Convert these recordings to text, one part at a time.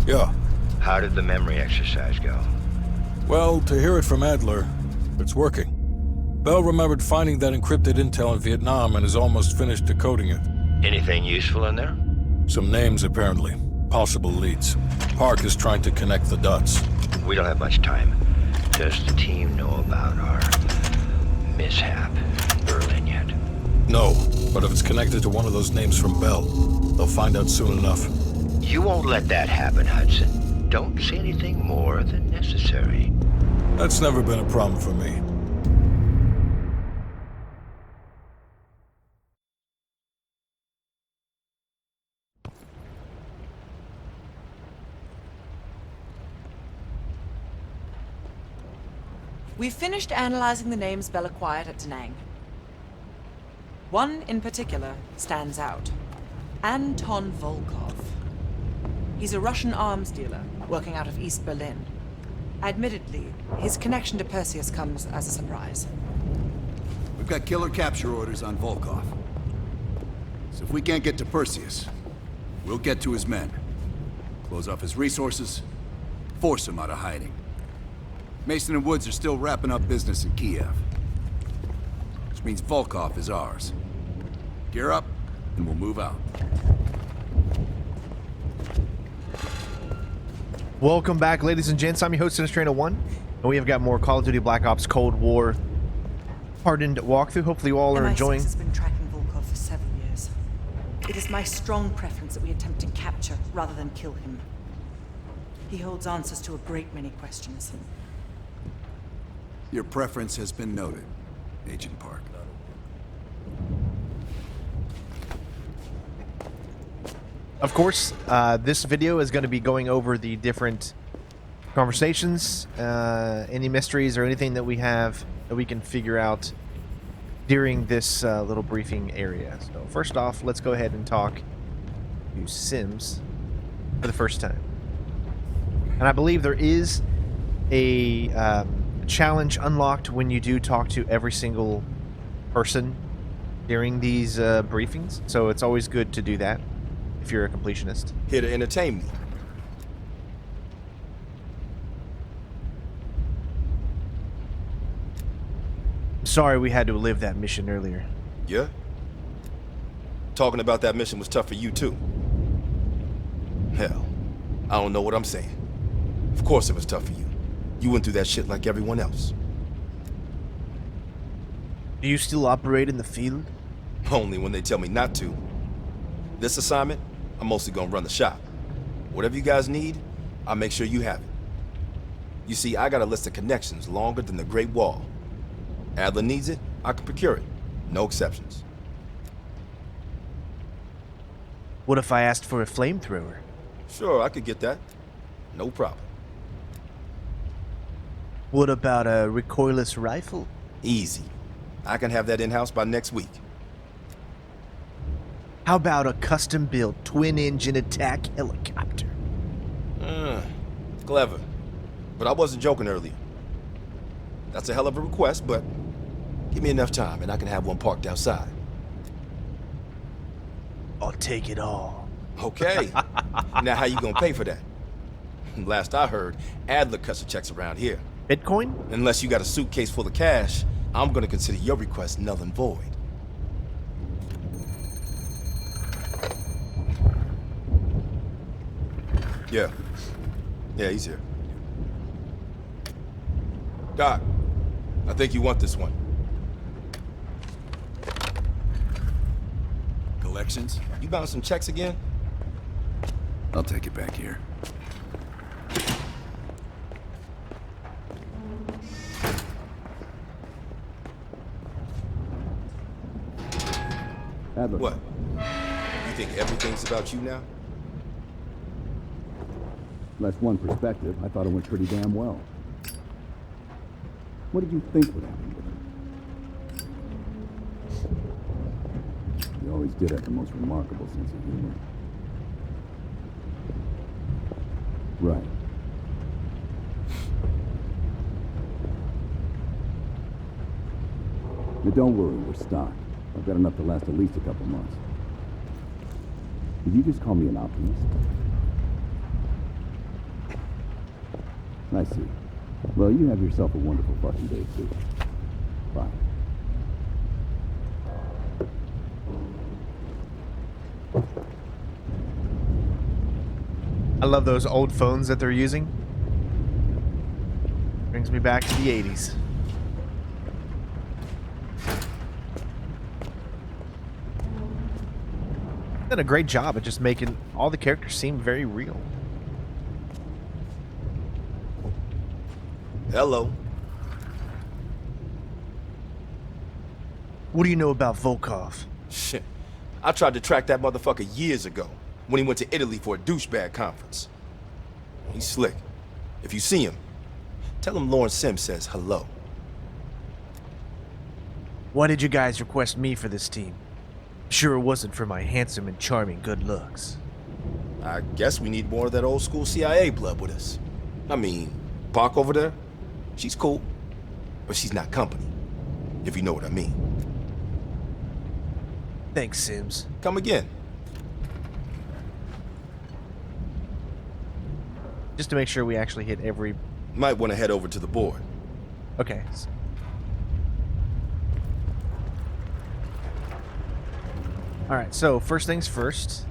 Yeah. How did the memory exercise go? Well, to hear it from Adler, it's working. Bell remembered finding that encrypted intel in Vietnam and is almost finished decoding it. Anything useful in there? Some names, apparently. Possible leads. Park is trying to connect the dots. We don't have much time. Does the team know about our mishap in Berlin yet? No, but if it's connected to one of those names from Bell, they'll find out soon enough. You won't let that happen, Hudson. Don't say anything more than necessary. That's never been a problem for me. We've finished analyzing the names Bell acquired at Da Nang. One in particular stands out. Anton Volkov. He's a Russian arms dealer working out of East Berlin. Admittedly, his connection to Perseus comes as a surprise. We've got killer capture orders on Volkov. So if we can't get to Perseus, we'll get to his men. Close off his resources, force him out of hiding. Mason and Woods are still wrapping up business in Kiev. Which means Volkov is ours. Gear up, and we'll move out. Welcome back, ladies and gents. I'm your host, Sinistreina1, and we have got more Call of Duty Black Ops Cold War Hardened walkthrough. Hopefully you all are enjoying. MI6 has been tracking Volkov for 7 years. It is my strong preference that we attempt to capture rather than kill him. He holds answers to a great many questions. Your preference has been noted, Agent Park. Of course, this video is going to be going over the different conversations, any mysteries or anything that we have that we can figure out during this little briefing area. So first off, let's go ahead and talk to Sims for the first time. And I believe there is a challenge unlocked when you do talk to every single person during these briefings. So it's always good to do that if you're a completionist. Here to entertain me. I'm sorry we had to live that mission earlier. Yeah? Talking about that mission was tough for you too. Hell, I don't know what I'm saying. Of course it was tough for you. You went through that shit like everyone else. Do you still operate in the field? Only when they tell me not to. This assignment, I'm mostly gonna run the shop. Whatever you guys need, I'll make sure you have it. You see, I got a list of connections longer than the Great Wall. Adler needs it, I can procure it. No exceptions. What if I asked for a flamethrower? Sure, I could get that. No problem. What about a recoilless rifle? Easy. I can have that in-house by next week. How about a custom-built twin-engine attack helicopter? Clever. But I wasn't joking earlier. That's a hell of a request, but give me enough time and I can have one parked outside. I'll take it all. Okay. Now how you gonna pay for that? Last I heard, Adler cuts the checks around here. Bitcoin? Unless you got a suitcase full of cash, I'm gonna consider your request null and void. Yeah. Yeah, he's here. Doc, I think you want this one. Collections? You bound some checks again? I'll take it back here. Adler. What? You think everything's about you now? That's one perspective. I thought it went pretty damn well. What did you think would happen with him? You always did have the most remarkable sense of humor. Right. But don't worry, we're stocked. I've got enough to last at least a couple months. Did you just call me an optimist? I see. Well, you have yourself a wonderful fucking day, too. Bye. I love those old phones that they're using. Brings me back to the 80s. Done a great job at just making all the characters seem very real. Hello. What do you know about Volkov? Shit. I tried to track that motherfucker years ago when he went to Italy for a douchebag conference. He's slick. If you see him, tell him Lawrence Sims says hello. Why did you guys request me for this team? Sure it wasn't for my handsome and charming good looks. I guess we need more of that old school CIA blood with us. I mean, Park over there, she's cool, but she's not company, if you know what I mean. Thanks, Sims. Come again. Just to make sure we actually hit every... Might want to head over to the board. Okay. Alright, so first things first.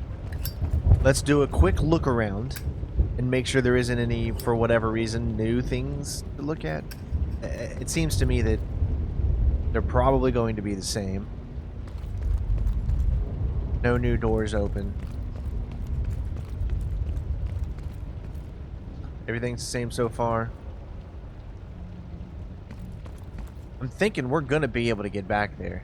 Let's do a quick look around and make sure there isn't any, for whatever reason, new things to look at. It seems to me that they're probably going to be the same. No new doors open. Everything's the same so far. I'm thinking we're gonna be able to get back there.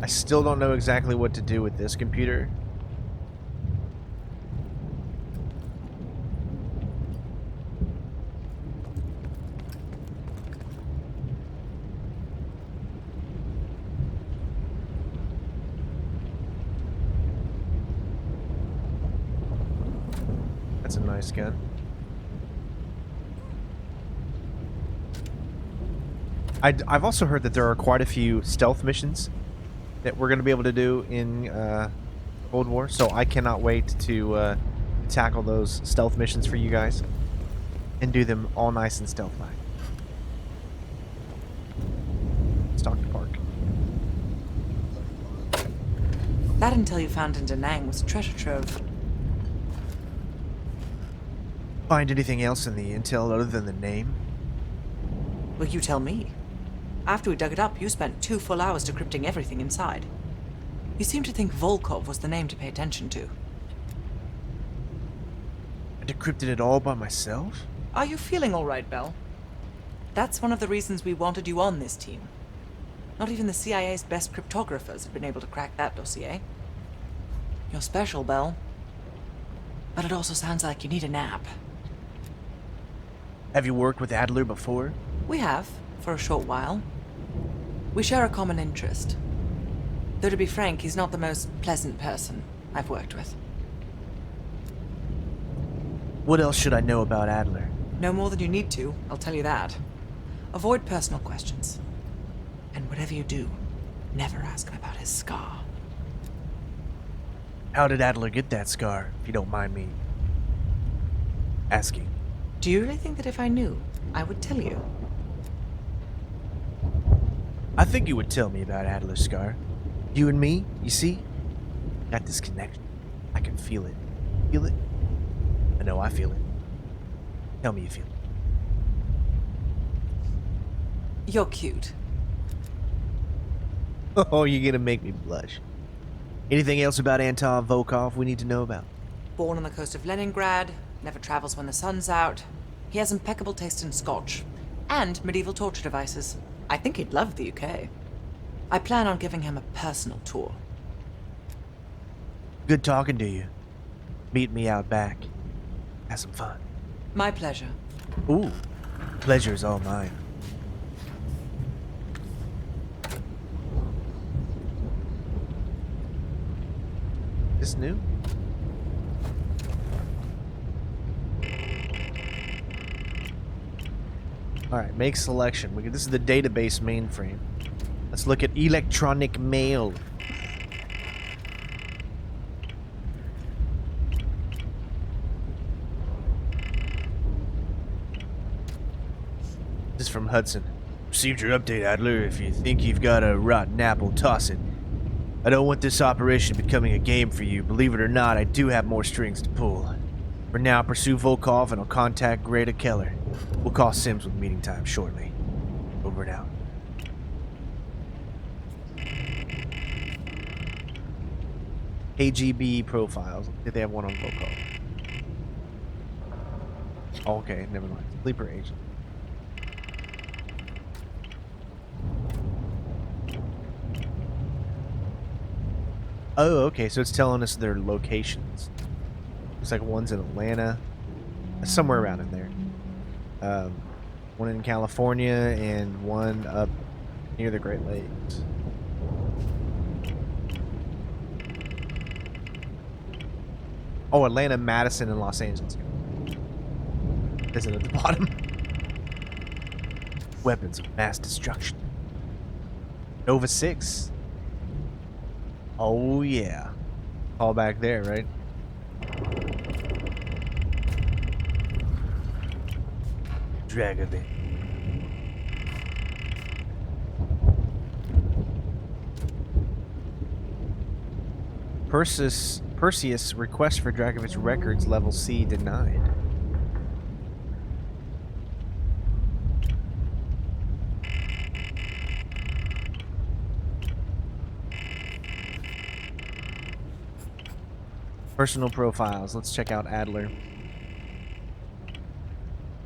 I still don't know exactly what to do with this computer. That's a nice gun. I've also heard that there are quite a few stealth missions that we're going to be able to do in Cold War, so I cannot wait to tackle those stealth missions for you guys and do them all nice and stealth-like. Let's talk to Park. That intel you found in Da Nang was a treasure trove. Find anything else in the intel other than the name? Well, you tell me. After we dug it up, you spent 2 full hours decrypting everything inside. You seem to think Volkov was the name to pay attention to. I decrypted it all by myself? Are you feeling all right, Bell? That's one of the reasons we wanted you on this team. Not even the CIA's best cryptographers have been able to crack that dossier. You're special, Bell. But it also sounds like you need a nap. Have you worked with Adler before? We have, for a short while. We share a common interest. Though to be frank, he's not the most pleasant person I've worked with. What else should I know about Adler? No more than you need to, I'll tell you that. Avoid personal questions. And whatever you do, never ask him about his scar. How did Adler get that scar, if you don't mind me asking? Do you really think that if I knew, I would tell you? I think you would tell me about Adler's scar. You and me, you see? Got this connection. I can feel it. Feel it? I know I feel it. Tell me you feel it. You're cute. Oh, you're gonna make me blush. Anything else about Anton Volkov we need to know about? Born on the coast of Leningrad, never travels when the sun's out. He has impeccable taste in scotch. And medieval torture devices. I think he'd love the UK. I plan on giving him a personal tour. Good talking to you. Meet me out back. Have some fun. My pleasure. Ooh, pleasure's all mine. This new? Alright, make selection. This is the database mainframe. Let's look at electronic mail. This is from Hudson. Received your update, Adler. If you think you've got a rotten apple, toss it. I don't want this operation becoming a game for you. Believe it or not, I do have more strings to pull. For now, pursue Volkov and I'll contact Greta Keller. We'll call Sims with meeting time shortly. Over and out. AGB profiles. Did they have one on Volkov? Oh, okay, never mind. Sleeper agent. Oh, okay, so it's telling us their locations. Looks like one's in Atlanta, somewhere around in there. One in California and one up near the Great Lakes. Oh, Atlanta, Madison, and Los Angeles. Is it at the bottom? Weapons of mass destruction. Nova 6. Oh, yeah. All back there, right? Dragovich. Perseus request for Dragovich records level C denied. Personal profiles. Let's check out Adler.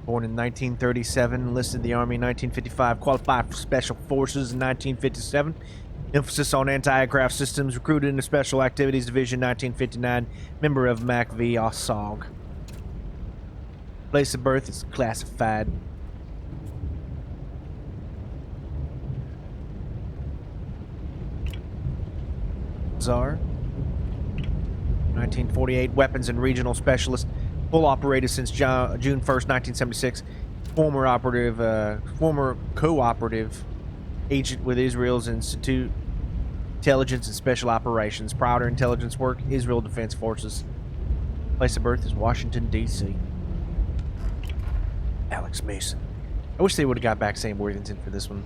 Born in 1937, enlisted in the Army in 1955, qualified for Special Forces in 1957. Emphasis on anti-aircraft systems, recruited in the Special Activities Division 1959, member of MACV OSOG. Place of birth is classified. Czar. 1948, weapons and regional specialist, full operative since June 1st, 1976. Former cooperative agent with Israel's Institute Intelligence and Special Operations. Prior to intelligence work, Israel Defense Forces. Place of birth is Washington, D.C. Alex Mason. I wish they would have got back Sam Worthington for this one.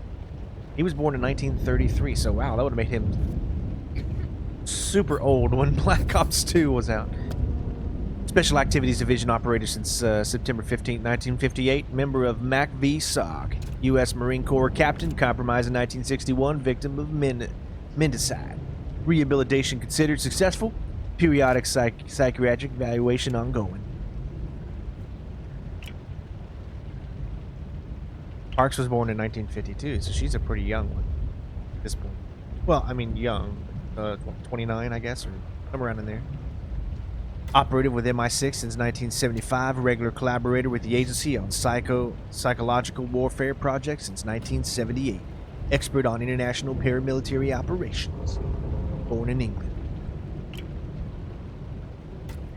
He was born in 1933, so wow, that would have made him super old when Black Ops 2 was out. Special Activities Division operator since September 15, 1958. Member of MACV SOG. U.S. Marine Corps captain, compromised in 1961, victim of mendicide. Rehabilitation considered successful. Periodic psychiatric evaluation ongoing. Parks was born in 1952, so she's a pretty young one at this point. Well, I mean young. 29, I guess, or somewhere around in there. Operative with MI6 since 1975, regular collaborator with the agency on psychological warfare projects since 1978. Expert on international paramilitary operations. Born in England.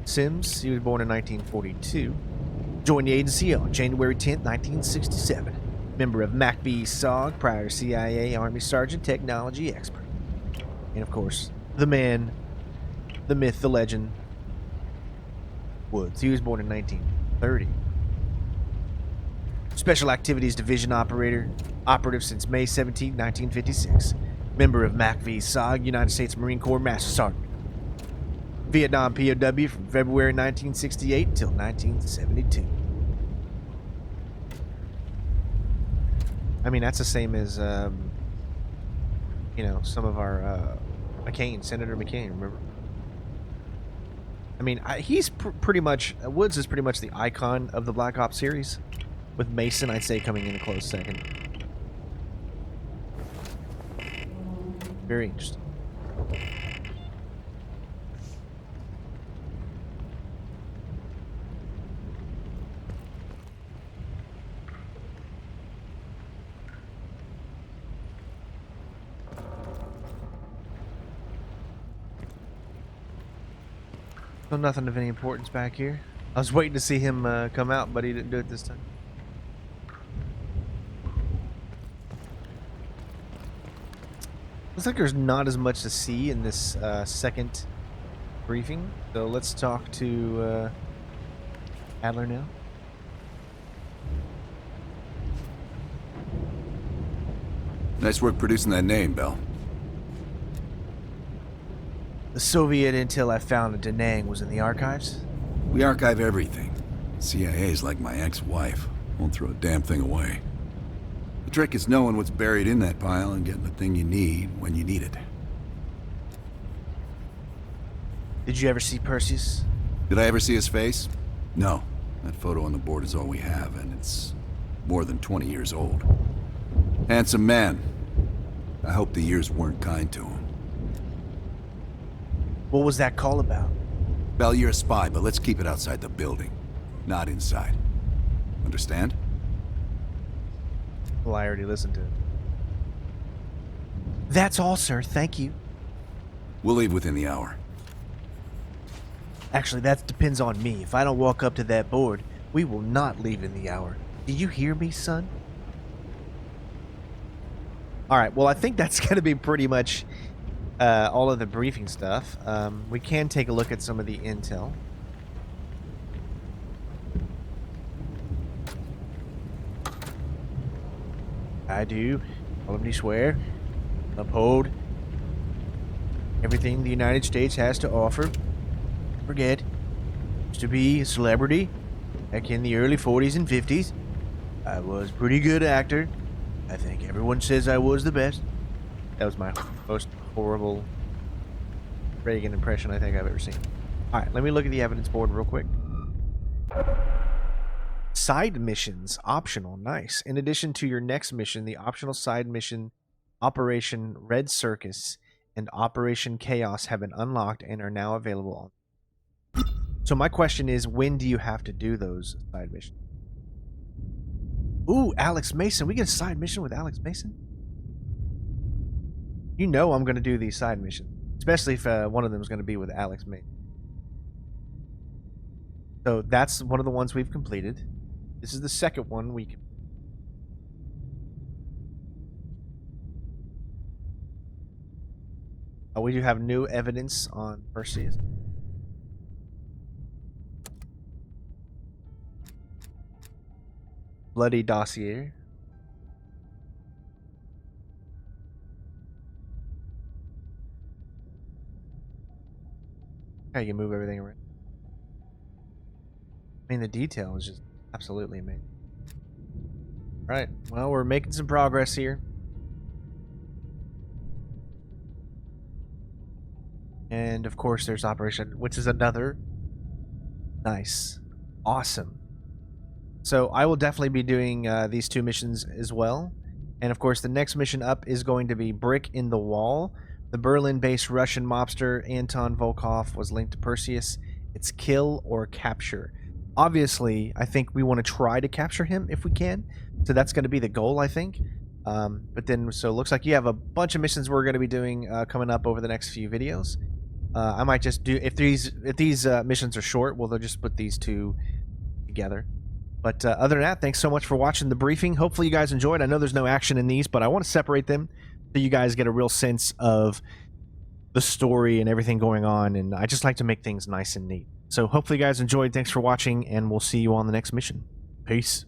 Sims, he was born in 1942. Joined the agency on January 10th, 1967. Member of MACV SOG, prior CIA Army Sergeant, technology expert. And of course, the man, the myth, the legend, Woods. He was born in 1930. Special Activities Division operative since May 17, 1956. Member of MACV SOG, United States Marine Corps Master Sergeant. Vietnam POW from February 1968 until 1972. I mean, that's the same as, you know, some of our McCain, Senator McCain, remember? I mean, he's pretty much, Woods is pretty much the icon of the Black Ops series, with Mason, I'd say, coming in a close second. Very interesting. So nothing of any importance back here. I was waiting to see him come out, but he didn't do it this time. Looks like there's not as much to see in this second briefing. So let's talk to Adler now. Nice work producing that name, Bell. The Soviet intel I found in Da Nang was in the archives? We archive everything. CIA's like my ex-wife. Won't throw a damn thing away. The trick is knowing what's buried in that pile and getting the thing you need when you need it. Did you ever see Perseus? Did I ever see his face? No. That photo on the board is all we have, and it's more than 20 years old. Handsome man. I hope the years weren't kind to him. What was that call about? Bell, you're a spy, but let's keep it outside the building, not inside. Understand? Well, I already listened to it. That's all, sir. Thank you. We'll leave within the hour. Actually, that depends on me. If I don't walk up to that board, we will not leave in the hour. Do you hear me, son? Alright, well, I think that's going to be pretty much all of the briefing stuff. We can take a look at some of the intel. I do solemnly swear, uphold everything the United States has to offer. Forget, used to be a celebrity back in the early 40s and 50s. I was a pretty good actor. I think everyone says I was the best. That was my most horrible Reagan impression I think I've ever seen. Alright, let me look at the evidence board real quick. Side missions, optional, nice. In addition to your next mission, the optional side mission Operation Red Circus and Operation Chaos have been unlocked and are now available on. So my question is, when do you have to do those side missions? Ooh, Alex Mason. We get a side mission with Alex Mason? You know I'm going to do these side missions. Especially if one of them is going to be with Alex Mason. So that's one of the ones we've completed. This is the second one we can... We do have new evidence on Perseus. Bloody dossier. How you can move everything around. I mean, the detail is just absolutely amazing. Alright, well, we're making some progress here. And, of course, there's Operation, which is another. Nice. Awesome. So, I will definitely be doing these two missions as well. And, of course, the next mission up is going to be Brick in the Wall. The Berlin-based Russian mobster Anton Volkov was linked to Perseus. It's kill or capture. Obviously, I think we want to try to capture him if we can. So that's going to be the goal, I think. But then, so it looks like you have a bunch of missions we're going to be doing coming up over the next few videos. I might just do, if these missions are short, well, they'll just put these two together. But other than that, thanks so much for watching the briefing. Hopefully you guys enjoyed. I know there's no action in these, but I want to separate them so you guys get a real sense of the story and everything going on. And I just like to make things nice and neat. So hopefully you guys enjoyed. Thanks for watching, and we'll see you on the next mission. Peace.